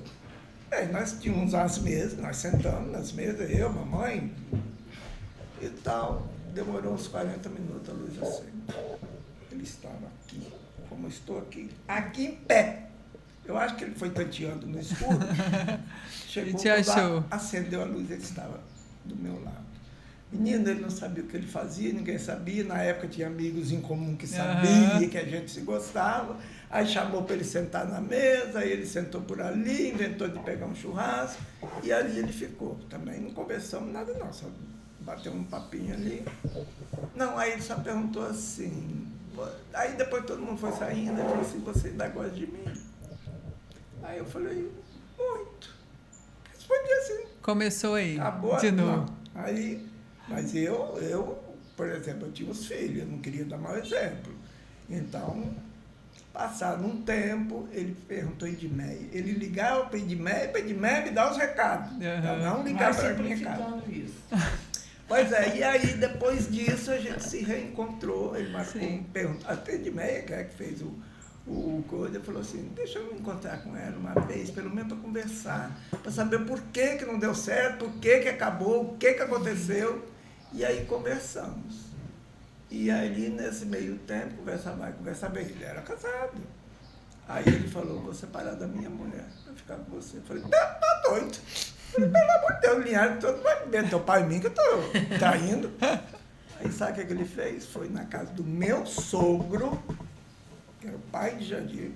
Aí nós tínhamos as mesas, nós sentamos nas mesas, eu, mamãe e tal. Demorou uns 40 minutos a luz acende. Ele estava aqui, como eu estou aqui, aqui em pé. Eu acho que ele foi tanteando no escuro. Chegou lá, acendeu a luz, ele estava do meu lado. Menino, ele não sabia o que ele fazia, ninguém sabia. Na época tinha amigos em comum que sabiam, que a gente se gostava. Aí chamou para ele sentar na mesa, aí ele sentou por ali, inventou de pegar um churrasco, e ali ele ficou. Também não conversamos nada não, só bateu um papinho ali. Não, aí ele só perguntou assim, aí depois todo mundo foi saindo, ele falou assim, você ainda gosta de mim? Aí eu falei, muito. Respondi assim. Começou aí, acabou, de novo. Não. Aí, mas eu, por exemplo, eu tinha os filhos, eu não queria dar mau exemplo. Então, passado um tempo, ele perguntou Edmeia. Ele ligava para Edmeia me dá os recados. Não ligava para mim recado. Isso. Pois é, e aí depois disso a gente se reencontrou, ele marcou, perguntou, até Edmeia, que é que fez o coisa, falou assim, deixa eu me encontrar com ela uma vez, pelo menos para conversar, para saber por que não deu certo, por que acabou, o que aconteceu. E aí conversamos. E aí, nesse meio tempo, conversa vai, conversa bem. Ele era casado. Aí ele falou, vou separar da minha mulher, vou ficar com você. Eu falei, tá doido. Eu falei, pelo amor de Deus, linhagem todo vai ver teu pai e mim que eu tô traindo. Aí sabe o que ele fez? Foi na casa do meu sogro, que era o pai de Jadir,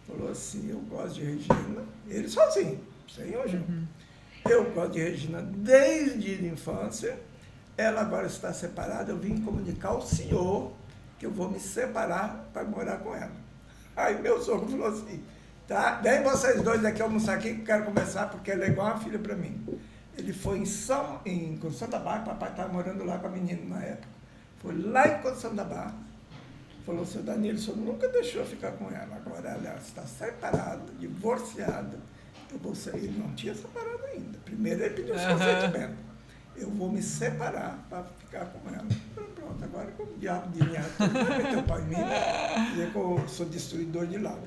falou assim, eu gosto de Regina, ele sozinho, sem eu junto. Eu gosto de Regina desde a infância, ela agora está separada, eu vim comunicar ao senhor que eu vou me separar para morar com ela. Aí meu sogro falou assim, tá, vem vocês dois aqui almoçar aqui que eu quero conversar, porque ela é igual uma filha para mim. Ele foi em Construção da Barra, papai estava morando lá com a menina na época. Foi lá em Construção da Barra, falou, seu Danilo, o senhor nunca deixou eu ficar com ela, agora ela está separada, divorciada, eu vou sair. Ele não tinha separado ainda, primeiro ele pediu os consentimentos. Eu vou me separar para ficar com ela. Pronto, agora com o diabo de linha, vai meter o pai em mim, dizer que eu sou destruidor de lá.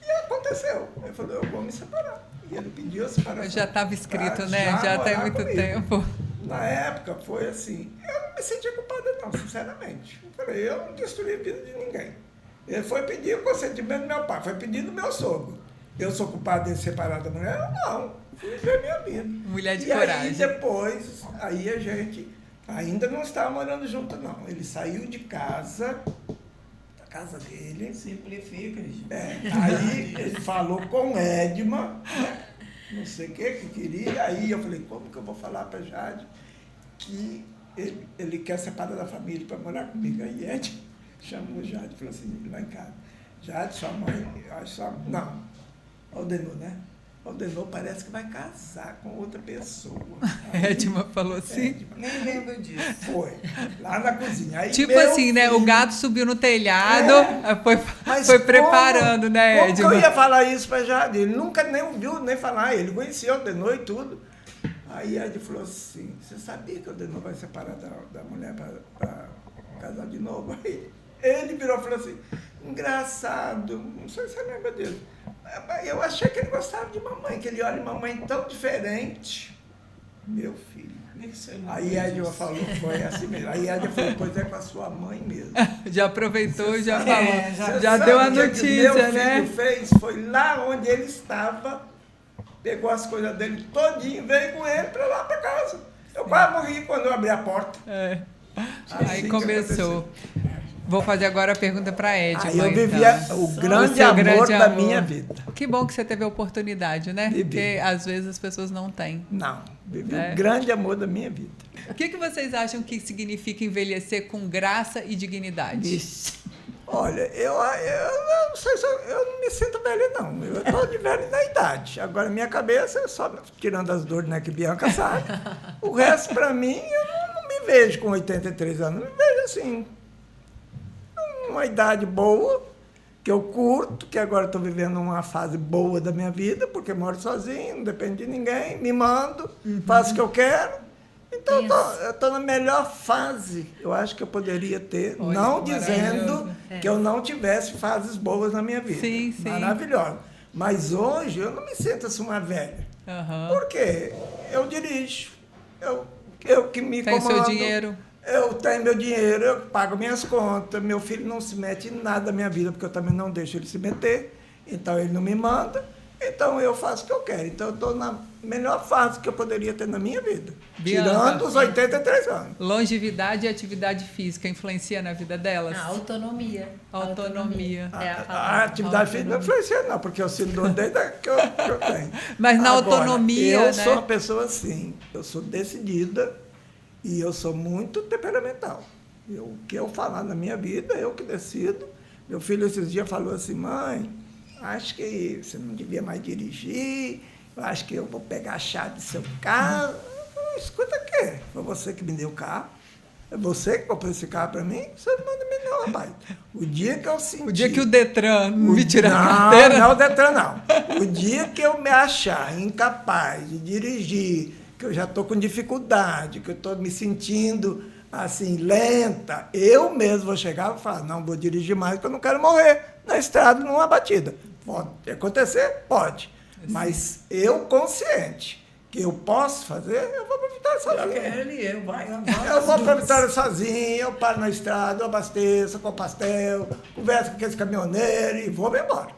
E aconteceu. Ele falou, eu vou me separar. E ele pediu a separação. Já estava escrito, né? Já tem muito tempo. Na época foi assim, eu não me sentia culpada não, sinceramente. Eu falei, eu não destruí a vida de ninguém. Ele foi pedir o consentimento do meu pai, foi pedir do meu sogro. Eu sou culpado de separar da mulher? Não, fui viver minha vida. Mulher de e coragem. Aí depois, aí a gente ainda não estava morando junto não. Ele saiu de casa, da casa dele. Simplifica, gente. Aí ele falou com Edma, né? Não sei o que queria. Aí eu falei, como que eu vou falar para Jade que ele quer separar da família para morar comigo? Aí Edma chamou Jade e falou assim, lá em casa, Jade, sua mãe, não, Aldenor, né? Aldenor parece que vai casar com outra pessoa. Edma falou assim? Nem lembro disso. Foi, lá na cozinha. Aí tipo assim, né? O gato subiu no telhado, foi preparando, né, Edma? Como que eu ia falar isso para Jade? Ele nunca nem ouviu nem falar, ele conhecia o Aldenor e tudo. Aí a Ed falou assim, você sabia que o Aldenor vai separar da mulher para casar de novo? Aí ele virou e falou assim, engraçado, não sei se você lembra dele. Eu achei que ele gostava de mamãe, que ele olha mamãe tão diferente. Meu filho. Aí a Edma falou, foi assim mesmo. Aí a Edma falou, pois é com a sua mãe mesmo. Já aproveitou e já falou. Já deu a notícia, notícia, né? Meu filho fez, foi lá onde ele estava, pegou as coisas dele todinho, veio com ele para lá para casa. Eu quase morri quando eu abri a porta. Aí começou. Vou fazer agora a pergunta para a Edma. Aí eu vivia então. o grande seu amor grande da amor. minha vida. Que bom que você teve a oportunidade, né? Vivi. Porque às vezes as pessoas não têm. Não, vivi É. o grande amor da minha vida. O que vocês acham que significa envelhecer com graça e dignidade? Ixi. Olha, eu não sei se eu não me sinto velho, não. Eu estou de velho na idade. Agora, minha cabeça, só tirando as dores, né, que Bianca sabe. O resto, para mim, eu não me vejo com 83 anos. Eu me vejo assim, uma idade boa, que eu curto, que agora estou vivendo uma fase boa da minha vida, porque moro sozinho, não dependo de ninguém, me mando, faço o que eu quero. Então, eu estou na melhor fase, eu acho que eu poderia ter, Olha, não que dizendo maravilhoso. que eu não tivesse fases boas na minha vida. Sim, sim. Maravilhosa. Mas hoje eu não me sinto assim uma velha. Aham. Por quê? Eu dirijo, eu que me Tem comando. seu dinheiro. Eu tenho meu dinheiro, eu pago minhas contas, meu filho não se mete em nada da minha vida, porque eu também não deixo ele se meter, então ele não me manda, então eu faço o que eu quero. Então eu estou na melhor fase que eu poderia ter na minha vida, Bianca, tirando os 83 anos. Longevidade e atividade física influencia na vida delas? A autonomia. Autonomia. É a A palavra. atividade física não influencia, não, porque eu sinto dor desde que eu tenho. Mas na Agora, autonomia, eu né? sou uma pessoa assim, eu sou decidida e eu sou muito temperamental. O que eu falar na minha vida, eu que decido. Meu filho esses dias falou assim, mãe, acho que você não devia mais dirigir, eu acho que eu vou pegar a chave do seu carro. Eu falei, escuta aqui, foi você que me deu o carro. É você que comprou esse carro para mim? Você não manda me não, rapaz. O dia que eu senti... O dia que o Detran me tirar a carteira... Não, o Detran não. O dia que eu me achar incapaz de dirigir, que eu já estou com dificuldade, que eu estou me sentindo assim, lenta, eu mesmo vou chegar e falar, não vou dirigir mais, porque eu não quero morrer na estrada numa batida. Pode acontecer? Pode. Mas eu consciente que eu posso fazer, eu vou para Vitória sozinho. Eu vou para Vitória sozinho, eu paro na estrada, eu abasteço com pastel, converso com aqueles caminhoneiros e vou embora.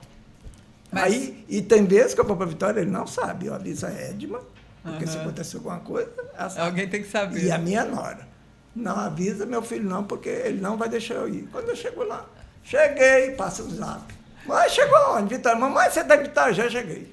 Mas... Aí, e tem vezes que eu vou para Vitória, ele não sabe, eu aviso a Edma, porque se acontecer alguma coisa, ela sabe. Alguém tem que saber. E a minha nora. Não avisa meu filho não, porque ele não vai deixar eu ir. Quando eu chego lá, cheguei, passa o zap. Mãe, chegou aonde, Vitória? Mamãe, você está em Vitória? Já cheguei.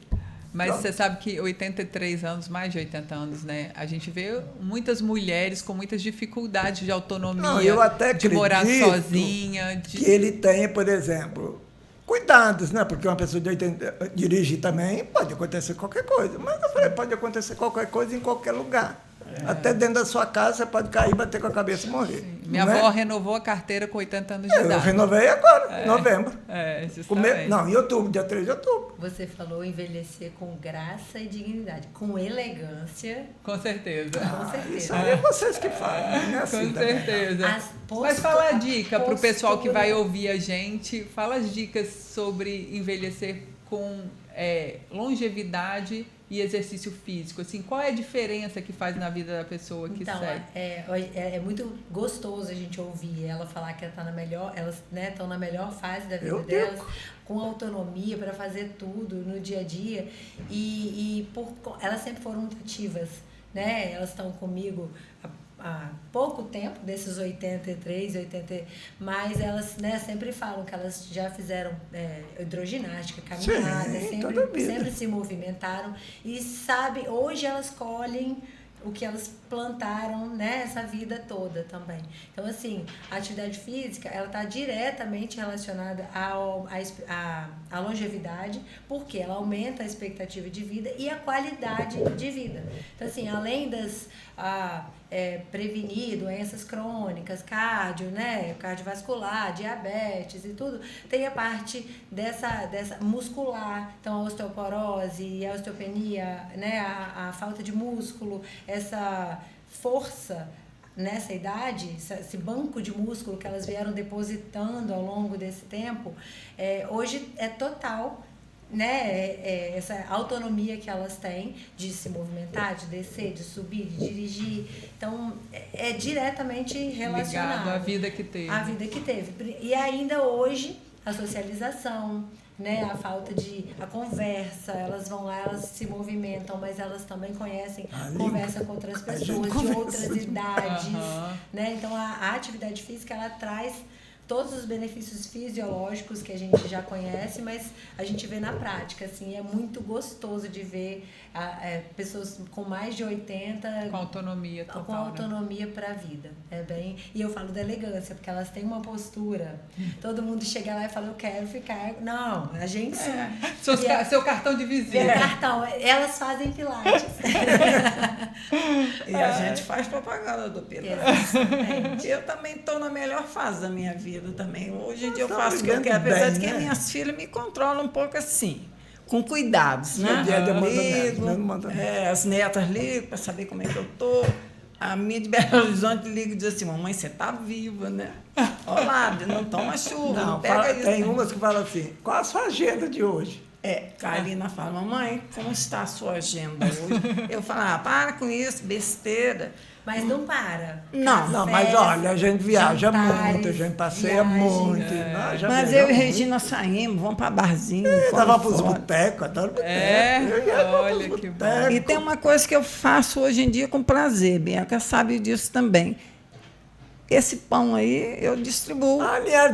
Mas você sabe que 83 anos, mais de 80 anos, né? A gente vê muitas mulheres com muitas dificuldades de autonomia, Não, eu até de morar acredito sozinha. Que ele tem, por exemplo, cuidados, né? Porque uma pessoa de 80 dirigir também pode acontecer qualquer coisa. Mas eu falei, pode acontecer qualquer coisa em qualquer lugar. Até dentro da sua casa você pode cair, bater com a cabeça e morrer. Minha avó renovou a carteira com 80 anos de idade. Eu renovei agora, em novembro. Justamente. Não, em outubro, dia 3 de outubro. Você falou envelhecer com graça e dignidade, com elegância. Com certeza. Com certeza. Isso aí é vocês que fazem, né? Assim Com também. certeza. Mas fala a dica para o pessoal que vai ouvir a gente. Fala as dicas sobre envelhecer com longevidade e exercício físico. Assim, qual é a diferença que faz na vida da pessoa que então, segue? É muito gostoso a gente ouvir ela falar que ela tá na melhor, elas estão na melhor fase da vida delas, com autonomia para fazer tudo no dia a dia. Elas sempre foram muito ativas, né? Elas estão comigo há pouco tempo, desses 83, 80, mas elas, né, sempre falam que elas já fizeram hidroginástica, caminhada, sempre se movimentaram e hoje elas colhem o que elas plantaram, né, essa vida toda também. Então, assim, a atividade física, ela está diretamente relacionada à longevidade, porque ela aumenta a expectativa de vida e a qualidade de vida. Então, assim, além das prevenir doenças crônicas, cardiovascular, diabetes e tudo, tem a parte dessa muscular, então a osteoporose, a osteopenia, né, a falta de músculo, essa força nessa idade, esse banco de músculo que elas vieram depositando ao longo desse tempo, hoje é total, né, essa autonomia que elas têm de se movimentar, de descer, de subir, de dirigir. Então, é diretamente relacionado. Ligado à vida que teve. À vida que teve. E ainda hoje, a socialização, né, a conversa, elas vão lá, elas se movimentam, mas elas também conversam com outras pessoas de outras idades, né? Então a atividade física ela traz todos os benefícios fisiológicos que a gente já conhece, mas a gente vê na prática, assim, é muito gostoso de ver pessoas com mais de 80 Com autonomia total, com autonomia para a vida. E eu falo da elegância, porque elas têm uma postura. Todo mundo chega lá e fala, eu quero ficar. Não, a gente... Seu cartão de visita. Meu cartão, elas fazem pilates. E a gente faz propaganda do Pilates. Eu também estou na melhor fase da minha vida também. Hoje em dia eu faço o que eu quero, apesar de que minhas filhas me controlam um pouco assim, com cuidados, né? As netas ligam para saber como é que eu estou. A minha de Belo Horizonte liga e diz assim, mamãe, você está viva, né? Olha lá, não toma chuva, não pega isso. Tem umas que falam assim, qual a sua agenda de hoje? Karina fala, mamãe, como está a sua agenda hoje? Eu falo, para com isso, besteira. Mas não para. Não, mas olha, a gente viaja muito, a gente passeia muito. Mas eu e Regina saímos, vamos para barzinho. Dava para os botecos, adoro boteco. Olha que bom. E tem uma coisa que eu faço hoje em dia com prazer, Bianca sabe disso também. Esse pão aí eu distribuo.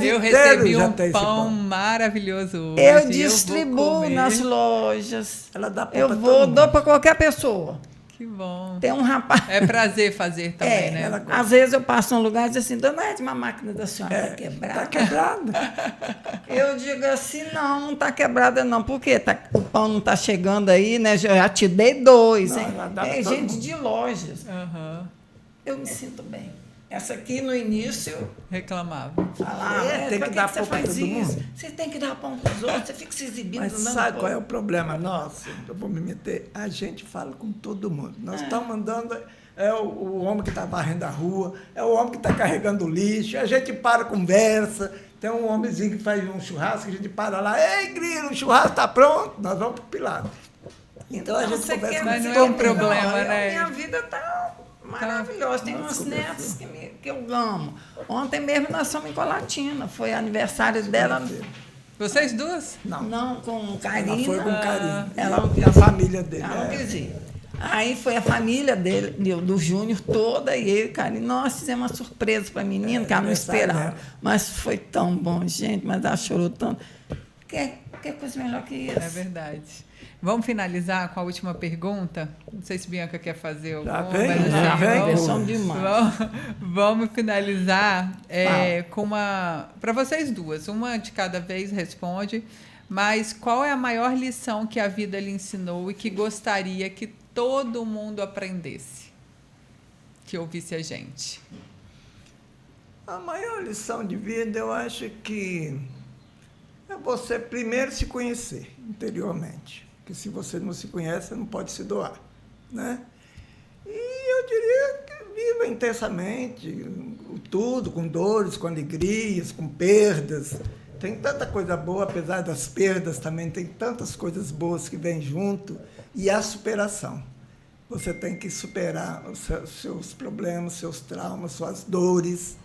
Eu recebi um pão maravilhoso hoje. Eu distribuo nas lojas. Ela dá dou para qualquer pessoa. Que bom. Tem um rapaz. É prazer fazer também, né? Às vezes eu passo num lugar e diz assim, dona Edma, a máquina da senhora está quebrada. Está quebrada. Eu digo assim, não está quebrada não. Por quê? O pão não está chegando aí, né? Eu já te dei 2, hein? É gente de lojas. Uhum. Eu me sinto bem. Essa aqui, no início... Reclamava. Tem que dar pão para todo mundo. Você tem que dar pão para os outros, você fica se exibindo. Mas sabe qual é o problema nosso? Eu vou me meter. A gente fala com todo mundo. Nós estamos mandando... É o homem que está varrendo a rua, é o homem que está carregando o lixo, a gente para, conversa. Tem um homenzinho que faz um churrasco, a gente para lá, ei, Grilo, o churrasco está pronto, nós vamos para o Pilates. Então a gente conversa. Mas não é um problema, né? Minha vida está maravilhosa. Tem uns netos que eu amo. Ontem mesmo nós fomos em Colatina, foi aniversário dela. Vocês duas? Não, com Karina. Ela foi com Karina. A família dele. Ela não quis ir. Aí foi a família dele, do Júnior toda, e eu e Karina. Nós fizemos uma surpresa para a menina, que ela não esperava. Mas foi tão bom, gente, mas ela chorou tanto. Quer coisa melhor que isso? É verdade. Vamos finalizar com a última pergunta? Não sei se Bianca quer fazer alguma. Vamos finalizar com uma... Para vocês duas, uma de cada vez responde. Mas qual é a maior lição que a vida lhe ensinou e que gostaria que todo mundo aprendesse? Que ouvisse a gente. A maior lição de vida, eu acho que é você primeiro se conhecer interiormente. Porque se você não se conhece, você não pode se doar, né? E eu diria que viva intensamente, tudo, com dores, com alegrias, com perdas. Tem tanta coisa boa, apesar das perdas também, tem tantas coisas boas que vêm junto. E a superação. Você tem que superar os seus problemas, seus traumas, suas dores,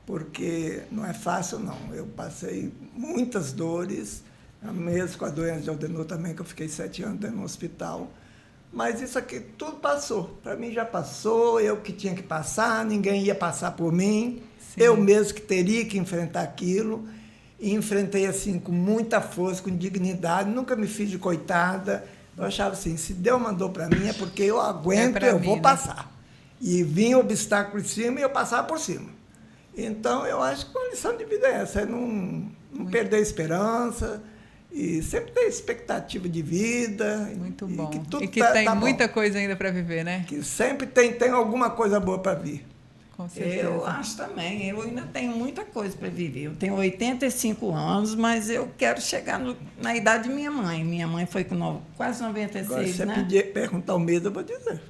porque não é fácil, não. Eu passei muitas dores, mesmo com a doença de Aldenor também, que eu fiquei 7 anos dentro do hospital. Mas isso aqui tudo passou. Para mim já passou, eu que tinha que passar, ninguém ia passar por mim. Sim. Eu mesmo que teria que enfrentar aquilo. E enfrentei assim com muita força, com dignidade, nunca me fiz de coitada. Eu achava assim, se Deus mandou para mim é porque eu aguento, eu vou passar. E vinha obstáculo em cima e eu passava por cima. Então, eu acho que a lição de vida é essa, é não perder a esperança e sempre ter expectativa de vida. Muito bom. E que tem muita coisa ainda para viver, né? Que sempre tem alguma coisa boa para vir. Com certeza. Eu acho também. Eu ainda tenho muita coisa para viver. Eu tenho 85 anos, mas eu quero chegar na idade de minha mãe. Minha mãe foi com quase 96, agora, se né? você perguntar o medo, eu vou dizer.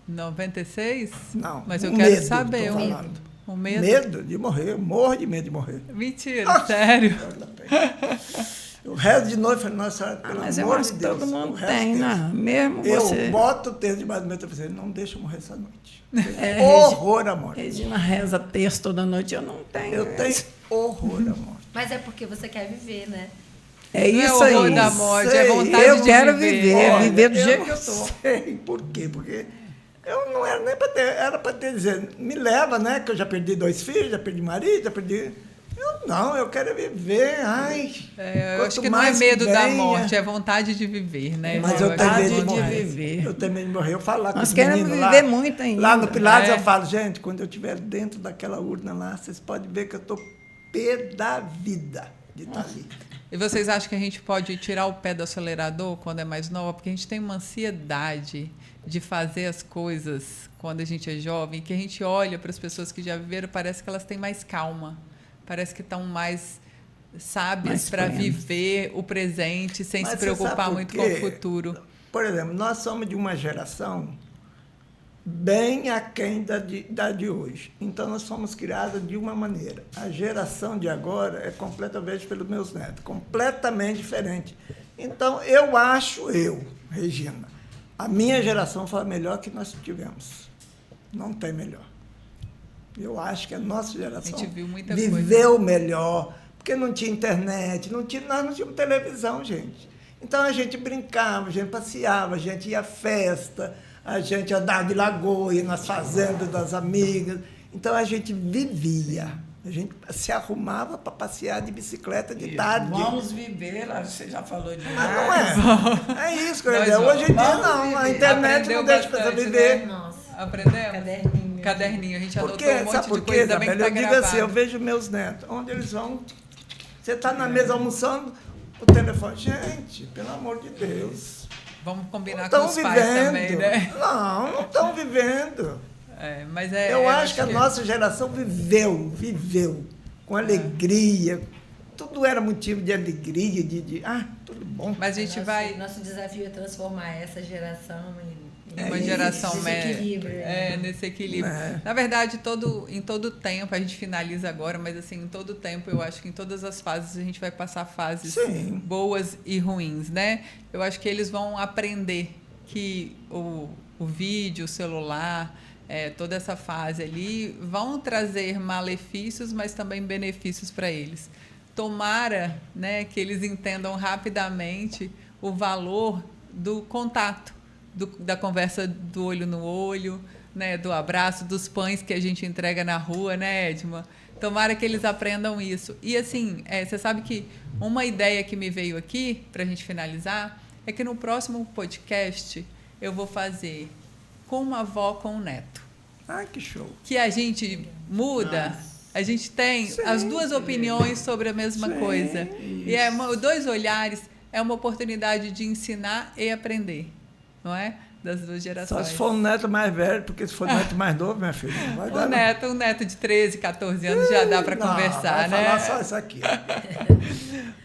96? Não. Mas eu quero medo, saber. O medo? Medo de morrer. Morro de medo de morrer. Mentira, sério. O resto de noite, falei, nossa senhora, pelo mas amor eu acho de que Deus. todo mundo tem, né? Mesmo você. Eu boto o texto debaixo do meu travesseiro, não deixa eu morrer essa noite. Horror à morte. Regina reza texto toda noite, eu não tenho. Eu tenho horror à morte. Mas é porque você quer viver, né? É isso não é horror aí. Da morte, é vontade eu de quero viver. Viver do jeito que eu estou. Sei por quê, porque eu não era nem para ter, era para ter dizer, me leva, né? Que eu já perdi 2 filhos, já perdi marido, já perdi. Eu não, eu quero viver. Ai, eu acho que não é medo da morte, é vontade de viver, né? Mas eu tenho medo de morrer. viver. Eu tenho medo de morrer. Eu falo lá com Nós os queremos meninos viver lá, muito ainda. lá no Pilates eu falo, gente, quando eu estiver dentro daquela urna lá, vocês podem ver que eu estou pé da vida de estar ali. E vocês acham que a gente pode tirar o pé do acelerador quando é mais nova? Porque a gente tem uma ansiedade de fazer as coisas quando a gente é jovem, que a gente olha para as pessoas que já viveram, parece que elas têm mais calma, parece que estão mais sábias para viver o presente sem se preocupar muito com o futuro. Por exemplo, nós somos de uma geração bem aquém da de hoje. Então, nós fomos criados de uma maneira. A geração de agora é completamente pelos meus netos, completamente diferente. Então, Regina, a minha geração foi a melhor que nós tivemos. Não tem melhor. Eu acho que a nossa geração viveu melhor, porque não tinha internet, nós não tínhamos televisão, gente. Então, a gente brincava, a gente passeava, a gente ia à festa, a gente andava de lagoa, ia nas fazendas das amigas. Então, a gente vivia. A gente se arrumava para passear de bicicleta de tarde. Vamos viver, você já falou de mas não é. É isso, hoje em dia não. A internet não deixa para você viver. Né? Nossa, aprendemos? Caderninho. A gente anotou um monte de coisa. Também que tá eu digo assim, eu vejo meus netos, onde eles vão, você está na mesa almoçando, o telefone, gente, pelo amor de Deus. Vamos combinar com os pais também, né? Não estão vivendo. Mas eu acho que a nossa geração viveu com alegria. Tudo era motivo de alegria, tudo bom. Mas a gente Nosso desafio é transformar essa geração em uma geração nesse equilíbrio. Na verdade, em todo tempo, a gente finaliza agora, mas assim, em todo tempo, eu acho que em todas as fases a gente vai passar fases boas e ruins, né? Eu acho que eles vão aprender que o vídeo, o celular, toda essa fase ali, vão trazer malefícios, mas também benefícios para eles. Tomara, né, que eles entendam rapidamente o valor do contato, da conversa do olho no olho, né, do abraço, dos pães que a gente entrega na rua, né, Edma? Tomara que eles aprendam isso. E, assim, você sabe que uma ideia que me veio aqui, para a gente finalizar, é que no próximo podcast eu vou fazer com uma avó com um neto. Ai, que show! Que a gente muda, a gente tem as duas opiniões sobre a mesma coisa. Isso. E dois olhares é uma oportunidade de ensinar e aprender, não é? Das duas gerações. Só se for um neto mais velho, porque se for um neto mais novo, minha filha, não vai dar. Um neto de 13, 14 anos já dá para conversar, vai né? Falar só isso aqui.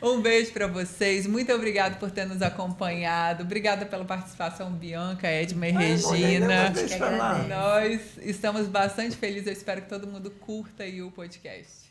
Um beijo para vocês. Muito obrigado por ter nos acompanhado. Obrigada pela participação, Bianca, Edma e Regina. Nós estamos bastante felizes. Eu espero que todo mundo curta aí o podcast.